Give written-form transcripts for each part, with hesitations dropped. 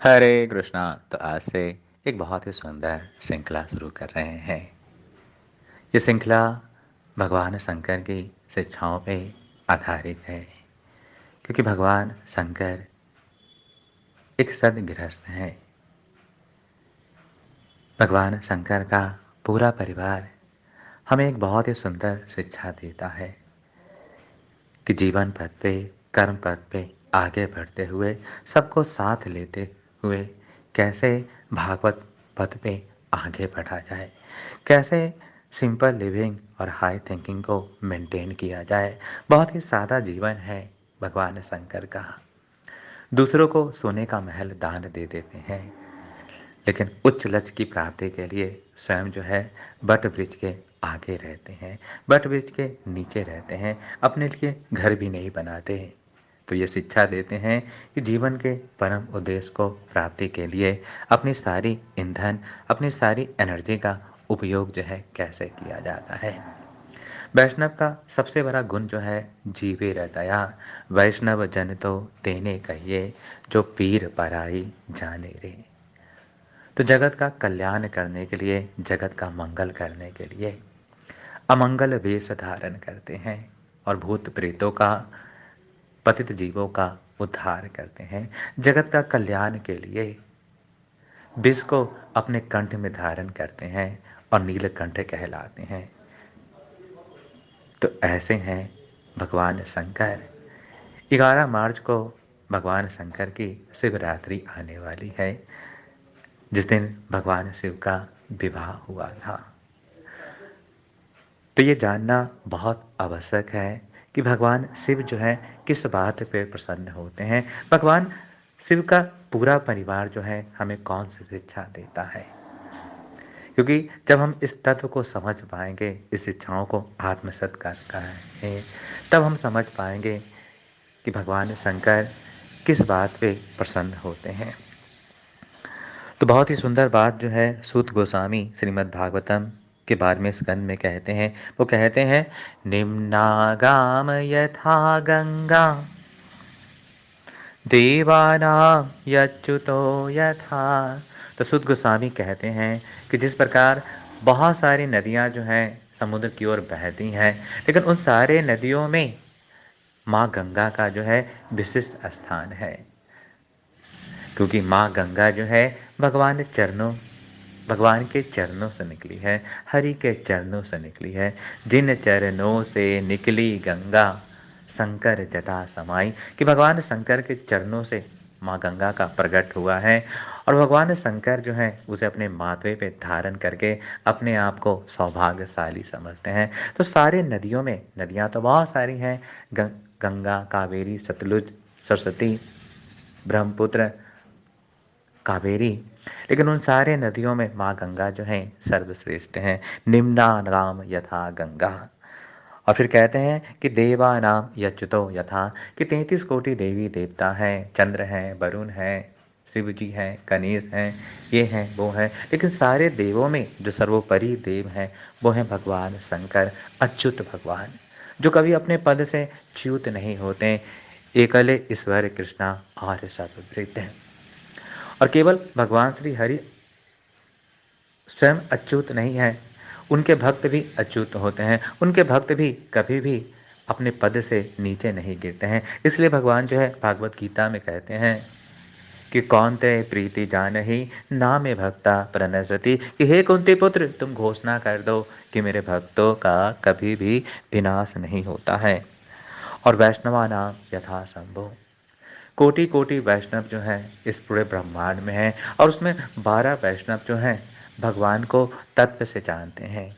हरे कृष्णा। तो आज से एक बहुत ही सुंदर श्रृंखला शुरू कर रहे हैं। ये श्रृंखला भगवान शंकर की शिक्षाओं पे आधारित है, क्योंकि भगवान शंकर एक सद्गृहस्थ हैं। भगवान शंकर का पूरा परिवार हमें एक बहुत ही सुंदर शिक्षा देता है कि जीवन पथ पे, कर्म पथ पे आगे बढ़ते हुए, सबको साथ लेते हुए कैसे भागवत पथ पे आगे बढ़ा जाए, कैसे सिंपल लिविंग और हाई थिंकिंग को मेंटेन किया जाए। बहुत ही सादा जीवन है भगवान शंकर का। दूसरों को सोने का महल दान दे देते हैं, लेकिन उच्च लक्ष्य की प्राप्ति के लिए स्वयं जो है बट वृक्ष के आगे रहते हैं, बट वृक्ष के नीचे रहते हैं, अपने लिए घर भी नहीं बनाते हैं। तो ये शिक्षा देते हैं कि जीवन के परम उद्देश्य को प्राप्ति के लिए अपनी सारी ईंधन, अपनी सारी एनर्जी का उपयोग जो है कैसे किया जाता है। वैष्णव का सबसे बड़ा गुण जो है जीवे दया। वैष्णव जन तो तेने कहिए, जो पीर पराई जाने रे। तो जगत का कल्याण करने के लिए, जगत का मंगल करने के लिए अमंगल वेश धारण करते हैं और भूत प्रेतों का, पतित जीवों का उद्धार करते हैं। जगत का कल्याण के लिए विष को अपने कंठ में धारण करते हैं और नीलकंठ कहलाते हैं। तो ऐसे हैं भगवान शंकर। 11 मार्च को भगवान शंकर की शिवरात्रि आने वाली है, जिस दिन भगवान शिव का विवाह हुआ था। तो ये जानना बहुत आवश्यक है कि भगवान शिव जो है किस बात पे प्रसन्न होते हैं। भगवान शिव का पूरा परिवार जो है हमें कौन सी शिक्षा देता है, क्योंकि जब हम इस तत्व को समझ पाएंगे, इस शिक्षाओं को आत्मसात कर पाएंगे, तब हम समझ पाएंगे कि भगवान शंकर किस बात पे प्रसन्न होते हैं। तो बहुत ही सुंदर बात जो है सूत गोस्वामी श्रीमद् भागवतम के 12वें स्कंद में कहते हैं। वो कहते हैं, निम्नागाम यथा गंगा, देवानाम यच्युतो यथा। तो सूत गोस्वामी कहते हैं कि जिस प्रकार बहुत सारी नदियां जो हैं समुद्र की ओर बहती हैं, लेकिन उन सारे नदियों में माँ गंगा का जो है विशिष्ट स्थान है, क्योंकि माँ गंगा जो है भगवान के चरणों से निकली है, हरि के चरणों से निकली है। जिन चरणों से निकली गंगा, शंकर जटा समाई। कि भगवान शंकर के चरणों से माँ गंगा का प्रकट हुआ है, और भगवान शंकर जो है उसे अपने माथे पे धारण करके अपने आप को सौभाग्यशाली समझते हैं। तो सारे नदियों में, नदियाँ तो बहुत सारी हैं, गंगा, कावेरी, सतलुज, सरस्वती, ब्रह्मपुत्र, कावेरी, लेकिन उन सारे नदियों में माँ गंगा जो है सर्वश्रेष्ठ हैं। निम्ना नाम यथा गंगा। और फिर कहते हैं कि देवा नाम यच्युतो यथा, कि 33 कोटि देवी देवता हैं, चंद्र हैं, वरुण हैं, शिव जी हैं, गणेश हैं, ये हैं वो हैं, लेकिन सारे देवों में जो सर्वोपरि देव हैं वो हैं भगवान शंकर, अच्युत भगवान, जो कभी अपने पद से च्युत नहीं होते। एकले ईश्वर कृष्णा आर्य सर्वभृत हैं। और केवल भगवान श्री हरि स्वयं अच्युत नहीं है, उनके भक्त भी अच्युत होते हैं। उनके भक्त भी कभी भी अपने पद से नीचे नहीं गिरते हैं। इसलिए भगवान जो है भागवत गीता में कहते हैं कि कौन्ते प्रीति जानहि नामे भक्ता प्रणश्यति, कि हे कुंती पुत्र, तुम घोषणा कर दो कि मेरे भक्तों का कभी भी विनाश नहीं होता है। और वैष्णवा नाम यथा शंभो, कोटि कोटि वैष्णव जो हैं इस पूरे ब्रह्मांड में हैं, और उसमें 12 वैष्णव जो हैं भगवान को तत्व से जानते हैं।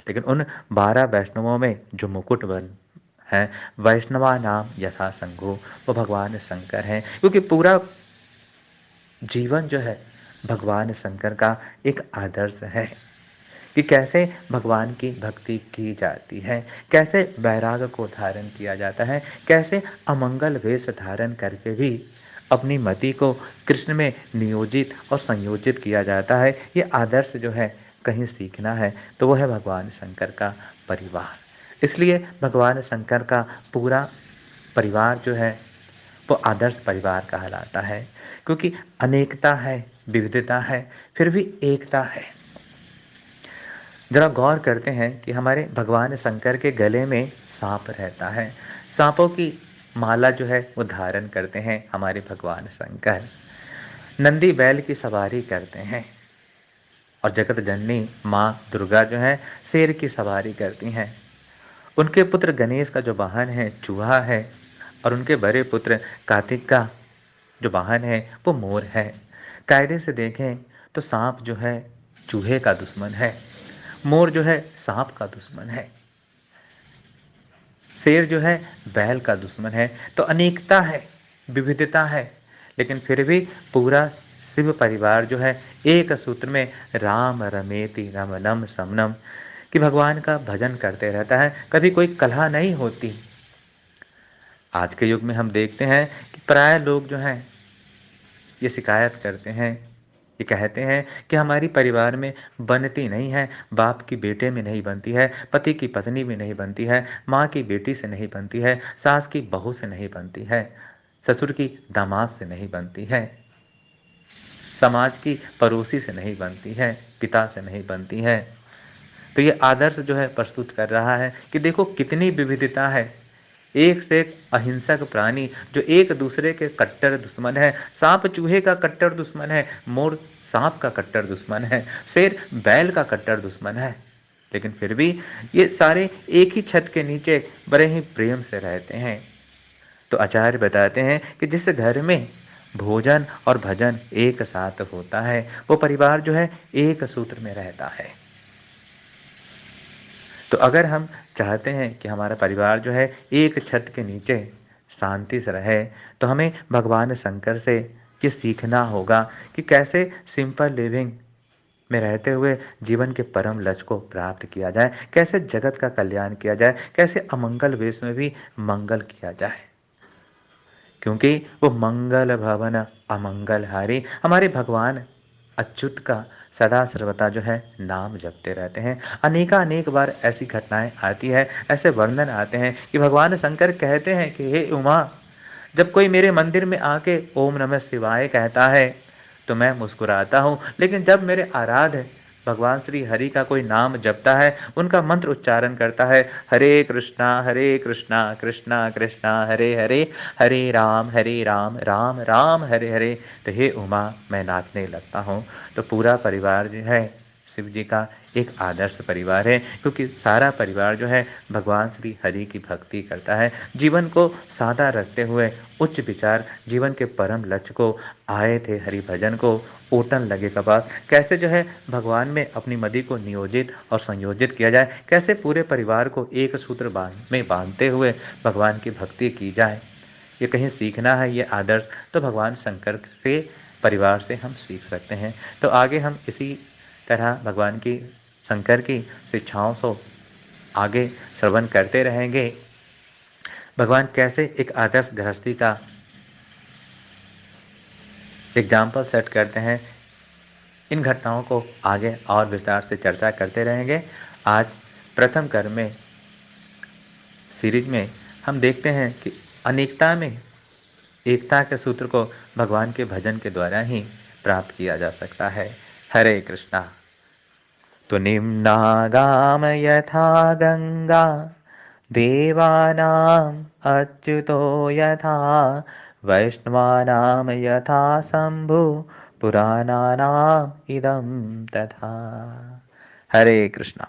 लेकिन उन 12 वैष्णवों में जो मुकुट बन हैं, वैष्णवा नाम यथा शंभु, वो भगवान शंकर हैं, क्योंकि पूरा जीवन जो है भगवान शंकर का एक आदर्श है कि कैसे भगवान की भक्ति की जाती है, कैसे वैराग को धारण किया जाता है, कैसे अमंगल वेश धारण करके भी अपनी मति को कृष्ण में नियोजित और संयोजित किया जाता है। ये आदर्श जो है कहीं सीखना है तो वह है भगवान शंकर का परिवार। इसलिए भगवान शंकर का पूरा परिवार जो है वो आदर्श परिवार कहलाता है, क्योंकि अनेकता है, विविधता है, फिर भी एकता है। जरा गौर करते हैं कि हमारे भगवान शंकर के गले में साँप रहता है। साँपों की माला जो है वो धारण करते हैं हमारे भगवान शंकर। नंदी बैल की सवारी करते हैं और जगत जननी माँ दुर्गा जो है शेर की सवारी करती हैं। उनके पुत्र गणेश का जो वाहन है चूहा है और उनके बड़े पुत्र कार्तिक का जो वाहन है वो मोर है। कायदे से देखें तो सांप जो है चूहे का दुश्मन है, मोर जो है सांप का दुश्मन है, शेर जो है बैल का दुश्मन है। तो अनेकता है, विविधता है, लेकिन फिर भी पूरा शिव परिवार जो है एक सूत्र में राम रमेति रमनम समनम कि भगवान का भजन करते रहता है। कभी कोई कलह नहीं होती। आज के युग में हम देखते हैं कि प्राय लोग जो हैं ये शिकायत करते हैं, ये कहते हैं कि हमारी परिवार में बनती नहीं है, बाप की बेटे में नहीं बनती है, पति की पत्नी में नहीं बनती है, माँ की बेटी से नहीं बनती है, सास की बहू से नहीं बनती है, ससुर की दामाद से नहीं बनती है, समाज की पड़ोसी से नहीं बनती है, पिता से नहीं बनती है। तो ये आदर्श जो है प्रस्तुत कर रहा है कि देखो कितनी विविधता है। एक से एक अहिंसक प्राणी जो एक दूसरे के कट्टर दुश्मन है। सांप चूहे का कट्टर दुश्मन है, मोर सांप का कट्टर दुश्मन है, शेर बैल का कट्टर दुश्मन है, लेकिन फिर भी ये सारे एक ही छत के नीचे बड़े ही प्रेम से रहते हैं। तो आचार्य बताते हैं कि जिस घर में भोजन और भजन एक साथ होता है वो परिवार जो है एक सूत्र में रहता है। तो अगर हम चाहते हैं कि हमारा परिवार जो है एक छत के नीचे शांति से रहे, तो हमें भगवान शंकर से ये सीखना होगा कि कैसे सिंपल लिविंग में रहते हुए जीवन के परम लक्ष्य को प्राप्त किया जाए, कैसे जगत का कल्याण किया जाए, कैसे अमंगल वेश में भी मंगल किया जाए, क्योंकि वो मंगल भवन अमंगल हारी हमारे भगवान अच्युत का सदा सर्वदा जो है नाम जपते रहते हैं। अनेक बार ऐसी घटनाएं आती है, ऐसे वर्णन आते हैं कि भगवान शंकर कहते हैं कि हे उमा, जब कोई मेरे मंदिर में आके ओम नमः शिवाय कहता है तो मैं मुस्कुराता हूँ, लेकिन जब मेरे आराध्य भगवान श्री हरि का कोई नाम जपता है, उनका मंत्र उच्चारण करता है, हरे कृष्णा कृष्णा कृष्णा हरे हरे, हरे राम राम राम हरे हरे, तो हे उमा मैं नाचने लगता हूँ। तो पूरा परिवार जो है शिव जी का एक आदर्श परिवार है, क्योंकि सारा परिवार जो है भगवान श्री हरि की भक्ति करता है। जीवन को सादा रखते हुए उच्च विचार, जीवन के परम लक्ष्य को आए थे हरि भजन को ओटन लगे कपास, कैसे जो है भगवान में अपनी मति को नियोजित और संयोजित किया जाए, कैसे पूरे परिवार को एक सूत्र में बांधते हुए भगवान की भक्ति की जाए। ये कहीं सीखना है ये आदर्श, तो भगवान शंकर से परिवार से हम सीख सकते हैं। तो आगे हम इसी तरह भगवान की शंकर की शिक्षाओं से आगे श्रवण करते रहेंगे। भगवान कैसे एक आदर्श गृहस्थी का एग्जाम्पल सेट करते हैं, इन घटनाओं को आगे और विस्तार से चर्चा करते रहेंगे। आज प्रथम कर्म में सीरीज में हम देखते हैं कि अनेकता में एकता के सूत्र को भगवान के भजन के द्वारा ही प्राप्त किया जा सकता है। हरे कृष्णा। तो निम्नागाम यथा गंगा देवानाम् अच्युतो यथा वैष्णवानां यथा शंभु पुराणानाम् इदं तथा। हरे कृष्णा।